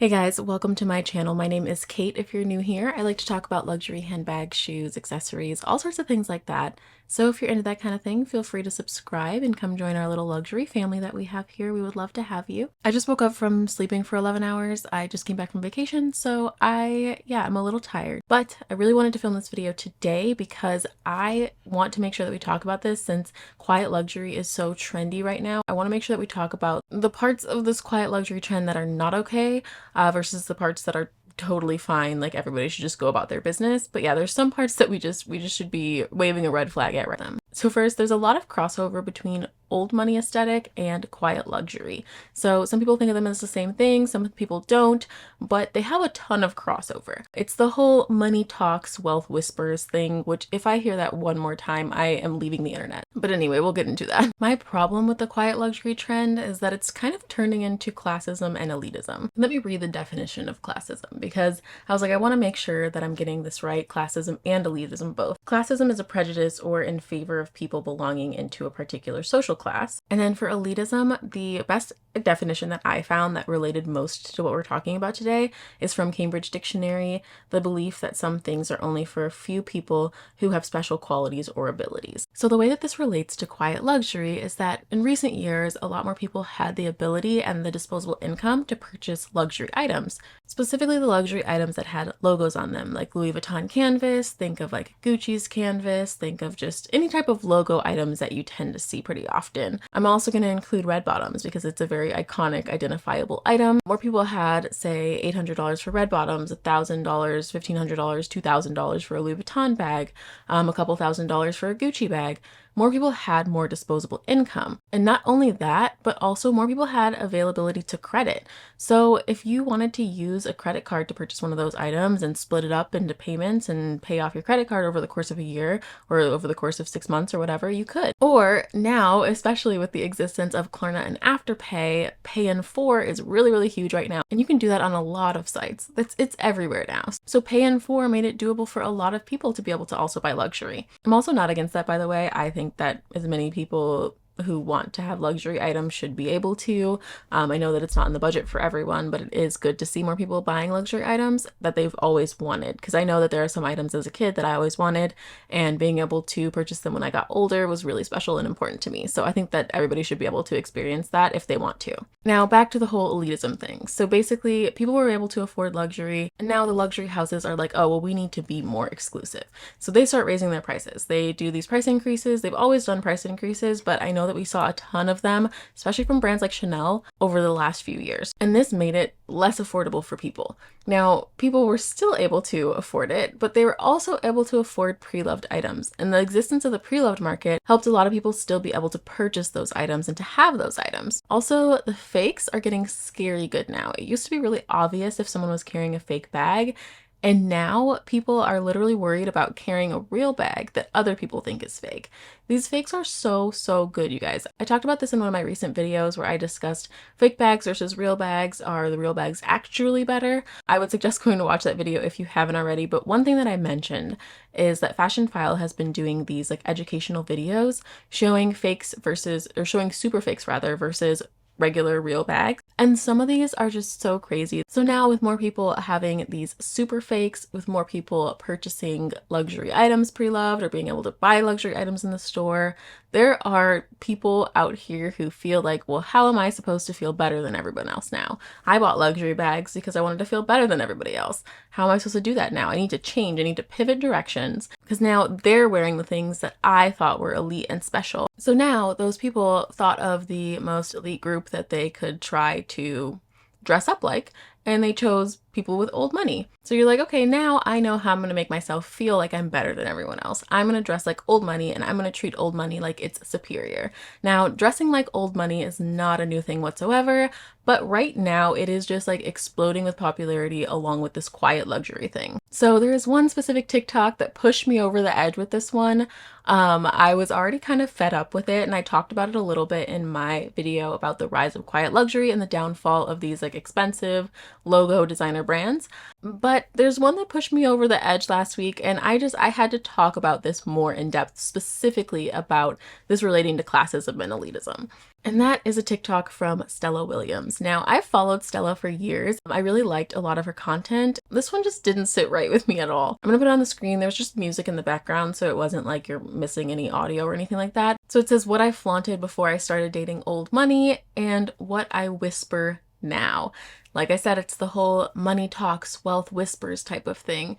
Hey guys, welcome to my channel. My name is Kate. If you're new here, I like to talk about luxury handbags, shoes, accessories, all sorts of things like that. So if you're into that kind of thing, feel free to subscribe and come join our little luxury family that we have here. We would love to have you. I just woke up from sleeping for 11 hours. I just came back from vacation, so I'm a little tired. But I really wanted to film this video today because I want to make sure that we talk about this since quiet luxury is so trendy right now. I want to make sure that we talk about the parts of this quiet luxury trend that are not okay versus the parts that are totally fine, like everybody should just go about their business. But yeah, there's some parts that we just should be waving a red flag at right now. So first, there's a lot of crossover between old money aesthetic and quiet luxury. So some people think of them as the same thing, some people don't, but they have a ton of crossover. It's the whole money talks, wealth whispers thing, which if I hear that one more time, I am leaving the internet. But anyway, we'll get into that. My problem with the quiet luxury trend is that it's kind of turning into classism and elitism. Let me read the definition of classism because I was like, I want to make sure that I'm getting this right, classism and elitism both. Classism is a prejudice or in favor of people belonging into a particular social class. And then for elitism, the best definition that I found that related most to what we're talking about today is from Cambridge Dictionary, the belief that some things are only for a few people who have special qualities or abilities. So the way that this relates to quiet luxury is that in recent years, a lot more people had the ability and the disposable income to purchase luxury items, specifically the luxury items that had logos on them, like Louis Vuitton canvas, think of like Gucci's canvas, think of just any type of logo items that you tend to see pretty often. I'm also going to include red bottoms because it's a very iconic, identifiable item. More people had, say, $800 for red bottoms, $1,000, $1,500, $2,000 for a Louis Vuitton bag, a couple $1,000s for a Gucci bag. More people had more disposable income. And not only that, but also more people had availability to credit. So if you wanted to use a credit card to purchase one of those items and split it up into payments and pay off your credit card over the course of a year or over the course of 6 months or whatever, you could. Or now, especially with the existence of Klarna and Afterpay, Pay in 4 is really, really huge right now. And you can do that on a lot of sites. It's everywhere now. So Pay in 4 made it doable for a lot of people to be able to also buy luxury. I'm also not against that, by the way. I think that as many people who want to have luxury items should be able to. I know that it's not in the budget for everyone, but it is good to see more people buying luxury items that they've always wanted. Because I know that there are some items as a kid that I always wanted, and being able to purchase them when I got older was really special and important to me. So I think that everybody should be able to experience that if they want to. Now back to the whole elitism thing. So basically, people were able to afford luxury, and now the luxury houses are like, oh, well, we need to be more exclusive. So they start raising their prices. They do these price increases. They've always done price increases, but I know that we saw a ton of them, especially from brands like Chanel, over the last few years. And this made it less affordable for people. Now, people were still able to afford it, but they were also able to afford pre-loved items. And the existence of the pre-loved market helped a lot of people still be able to purchase those items and to have those items. Also, the fakes are getting scary good now. It used to be really obvious if someone was carrying a fake bag, and now people are literally worried about carrying a real bag that other people think is fake. These fakes are so good, you guys. I talked about this in one of my recent videos where I discussed fake bags versus real bags. Are the real bags actually better? I would suggest going to watch that video if you haven't already. But one thing that I mentioned is that Fashion File has been doing these like educational videos showing fakes versus, or showing super fakes rather, versus regular real bags. And some of these are just so crazy. So now with more people having these super fakes, with more people purchasing luxury items pre-loved or being able to buy luxury items in the store, there are people out here who feel like, well, how am I supposed to feel better than everyone else now? I bought luxury bags because I wanted to feel better than everybody else. How am I supposed to do that now? I need to change. I need to pivot directions because now they're wearing the things that I thought were elite and special. So now those people thought of the most elite group that they could try to dress up like, and they chose people with old money. So you're like, okay, now I know how I'm going to make myself feel like I'm better than everyone else. I'm going to dress like old money, and I'm going to treat old money like it's superior. Now, dressing like old money is not a new thing whatsoever, but right now it is just like exploding with popularity along with this quiet luxury thing. So there is one specific TikTok that pushed me over the edge with this one. I was already kind of fed up with it, and I talked about it a little bit in my video about the rise of quiet luxury and the downfall of these like expensive logo designer brands. But there's one that pushed me over the edge last week, and I had to talk about this more in depth, specifically about this relating to classism and elitism. And that is a TikTok from Stella Williams. Now, I've followed Stella for years. I really liked a lot of her content. This one just didn't sit right with me at all. I'm gonna put it on the screen. There's just music in the background, so it wasn't like you're missing any audio or anything like that. So it says what I flaunted before I started dating old money and what I whisper now. Like I said, it's the whole money talks, wealth whispers type of thing.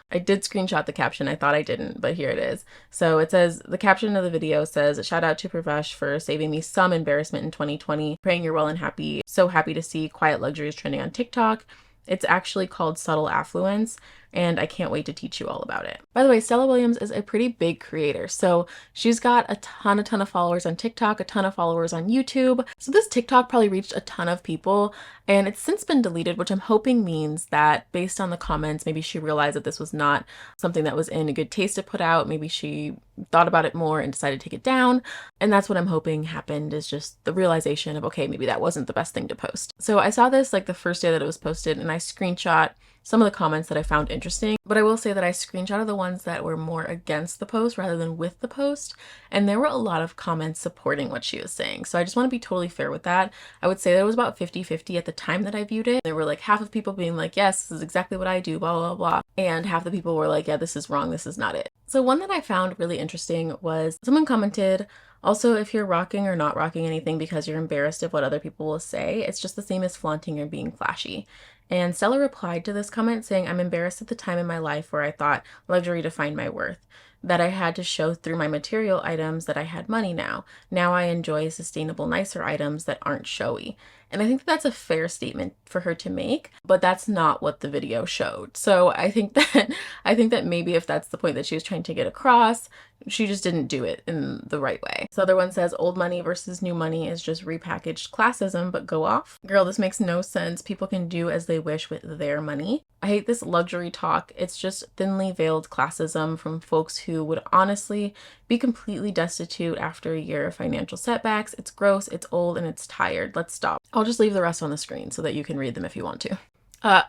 I did screenshot the caption. I thought I didn't, but here it is. So it says, the caption of the video says, shout out to Pravesh for saving me some embarrassment in 2020. Praying you're well and happy. So happy to see quiet luxuries trending on TikTok. It's actually called Subtle Affluence, and I can't wait to teach you all about it. By the way, Stella Williams is a pretty big creator. So she's got a ton of followers on TikTok, a ton of followers on YouTube. So this TikTok probably reached a ton of people, and it's since been deleted, which I'm hoping means that based on the comments, maybe she realized that this was not something that was in a good taste to put out. Maybe she thought about it more and decided to take it down. And that's what I'm hoping happened, is just the realization of, okay, maybe that wasn't the best thing to post. So I saw this like the first day that it was posted, and I screenshot some of the comments that I found interesting, but I will say that I screenshotted the ones that were more against the post rather than with the post, and there were a lot of comments supporting what she was saying. So I just want to be totally fair with that. I would say that it was about 50-50 at the time that I viewed it. There were like half of people being like, yes, this is exactly what I do, blah, blah, blah, and half the people were like, yeah, this is wrong, this is not it. So one that I found really interesting was someone commented, also, if you're rocking or not rocking anything because you're embarrassed of what other people will say, it's just the same as flaunting or being flashy. And Stella replied to this comment saying, I'm embarrassed at the time in my life where I thought luxury defined my worth, that I had to show through my material items that I had money now. Now I enjoy sustainable, nicer items that aren't showy. And I think that that's a fair statement for her to make, but that's not what the video showed. So I think that maybe if that's the point that she was trying to get across, she just didn't do it in the right way. So other one says old money versus new money is just repackaged classism, but go off. Girl, this makes no sense. People can do as they wish with their money. I hate this luxury talk. It's just thinly veiled classism from folks who would honestly be completely destitute after a year of financial setbacks. It's gross, it's old, and it's tired. Let's stop. I'll just leave the rest on the screen so that you can read them if you want to.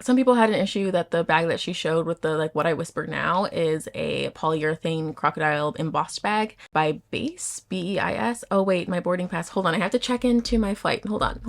Some people had an issue that the bag that she showed with the like what I whisper now is a polyurethane crocodile embossed bag by Base, B-E-I-S. Oh wait, my boarding pass. Hold on, I have to check into my flight. Hold on.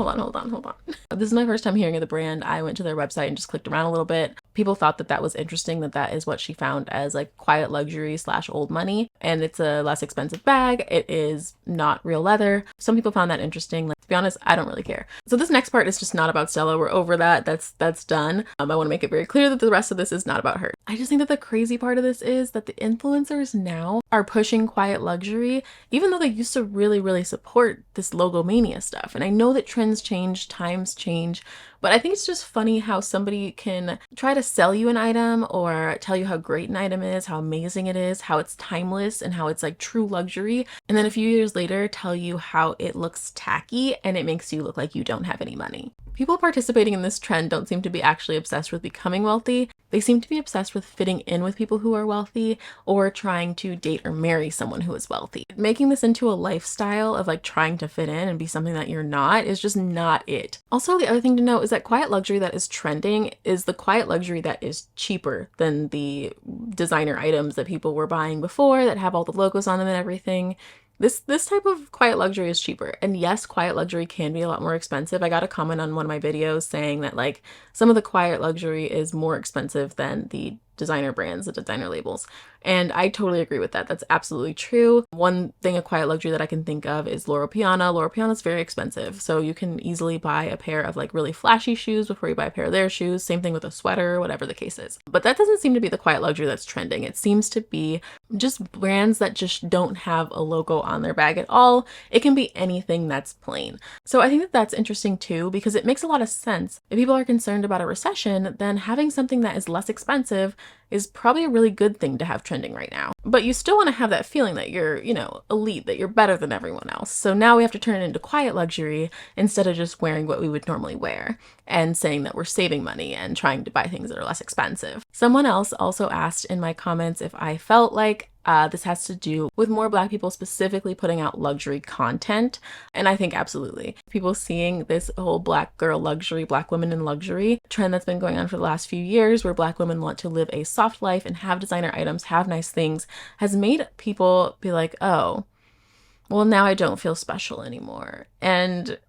This is my first time hearing of the brand. I went to their website and just clicked around a little bit. People thought that that was interesting, that that is what she found as like quiet luxury / old money, and it's a less expensive bag. It is not real leather. Some people found that interesting. Like, to be honest, I don't really care. So this next part is just not about Stella. We're over that. That's done. I want to make it very clear that the rest of this is not about her. I just think that the crazy part of this is that the influencers now are pushing quiet luxury, even though they used to really support this logomania stuff. And I know that trends change, times change, but I think it's just funny how somebody can try to sell you an item or tell you how great an item is, how amazing it is, how it's timeless and how it's like true luxury. And then a few years later tell you how it looks tacky and it makes you look like you don't have any money. People participating in this trend don't seem to be actually obsessed with becoming wealthy. They seem to be obsessed with fitting in with people who are wealthy or trying to date or marry someone who is wealthy. Making this into a lifestyle of like trying to fit in and be something that you're not is just not it. Also, the other thing to note is that quiet luxury that is trending is the quiet luxury that is cheaper than the designer items that people were buying before that have all the logos on them and everything. This type of quiet luxury is cheaper. And yes, quiet luxury can be a lot more expensive. I got a comment on one of my videos saying that like some of the quiet luxury is more expensive than the designer brands, the designer labels. And I totally agree with that. That's absolutely true. One thing of quiet luxury that I can think of is Loro Piana. Loro Piana is very expensive. So you can easily buy a pair of like really flashy shoes before you buy a pair of their shoes. Same thing with a sweater, whatever the case is. But that doesn't seem to be the quiet luxury that's trending. It seems to be just brands that just don't have a logo on their bag at all. It can be anything that's plain. So I think that that's interesting too, because it makes a lot of sense. If people are concerned about a recession, then having something that is less expensive is probably a really good thing to have trending right now. But you still want to have that feeling that you're, elite, that you're better than everyone else. So now we have to turn it into quiet luxury instead of just wearing what we would normally wear and saying that we're saving money and trying to buy things that are less expensive. Someone else also asked in my comments if I felt like this has to do with more Black people specifically putting out luxury content. And I think absolutely. People seeing this whole Black girl luxury, Black women in luxury trend that's been going on for the last few years, where Black women want to live a soft life and have designer items, have nice things, has made people be like, oh, well, now I don't feel special anymore. And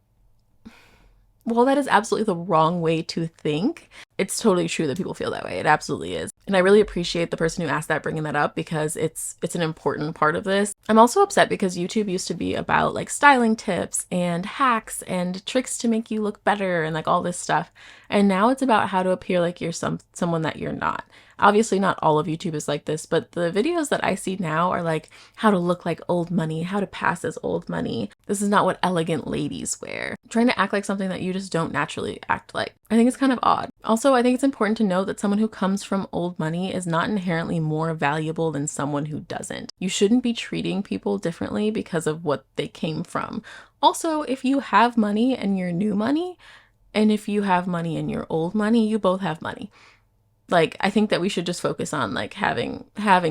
while that is absolutely the wrong way to think, it's totally true that people feel that way. It absolutely is. And I really appreciate the person who asked that bringing that up, because it's an important part of this. I'm also upset because YouTube used to be about like styling tips and hacks and tricks to make you look better and like all this stuff. And now it's about how to appear like you're someone that you're not. Obviously not all of YouTube is like this, but the videos that I see now are like how to look like old money, how to pass as old money. This is not what elegant ladies wear. Trying to act like something that you just don't naturally act like. I think it's kind of odd. Also, I think it's important to note that someone who comes from old money is not inherently more valuable than someone who doesn't. You shouldn't be treating people differently because of what they came from. Also, if you have money and you're new money, and if you have money and you're old money, you both have money. Like, I think that we should just focus on like having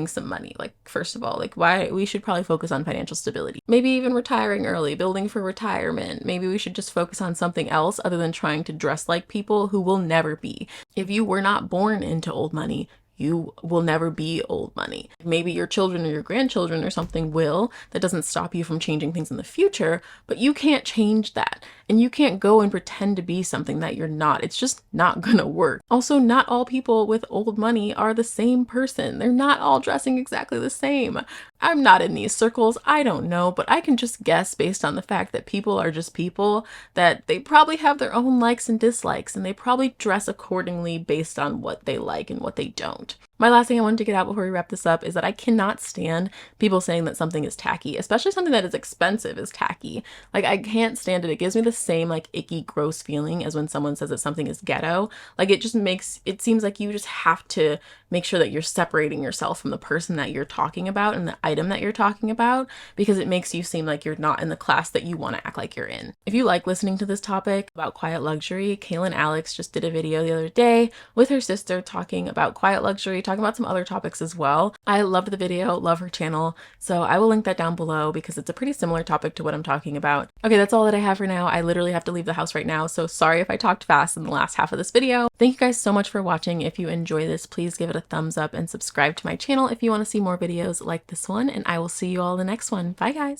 some money. Like, first of all, like why we should probably focus on financial stability. Maybe even retiring early, building for retirement. Maybe we should just focus on something else other than trying to dress like people who will never be. If you were not born into old money, you will never be old money. Maybe your children or your grandchildren or something will. That doesn't stop you from changing things in the future, but you can't change that. And you can't go and pretend to be something that you're not. It's just not gonna work. Also, not all people with old money are the same person. They're not all dressing exactly the same. I'm not in these circles. I don't know, but I can just guess based on the fact that people are just people, that they probably have their own likes and dislikes, and they probably dress accordingly based on what they like and what they don't. My last thing I wanted to get out before we wrap this up is that I cannot stand people saying that something is tacky, especially something that is expensive is tacky. Like, I can't stand it. It gives me the same like icky, gross feeling as when someone says that something is ghetto. Like, it just makes it seems like you just have to make sure that you're separating yourself from the person that you're talking about and the item that you're talking about, because it makes you seem like you're not in the class that you want to act like you're in. If you like listening to this topic about quiet luxury, Kaylin Alex just did a video the other day with her sister talking about quiet luxury, talking about some other topics as well. I loved the video, love her channel, so I will link that down below because it's a pretty similar topic to what I'm talking about. Okay, that's all that I have for now. I literally have to leave the house right now, so sorry if I talked fast in the last half of this video. Thank you guys so much for watching. If you enjoy this, please give it a thumbs up and subscribe to my channel if you want to see more videos like this one, and I will see you all in the next one. Bye guys!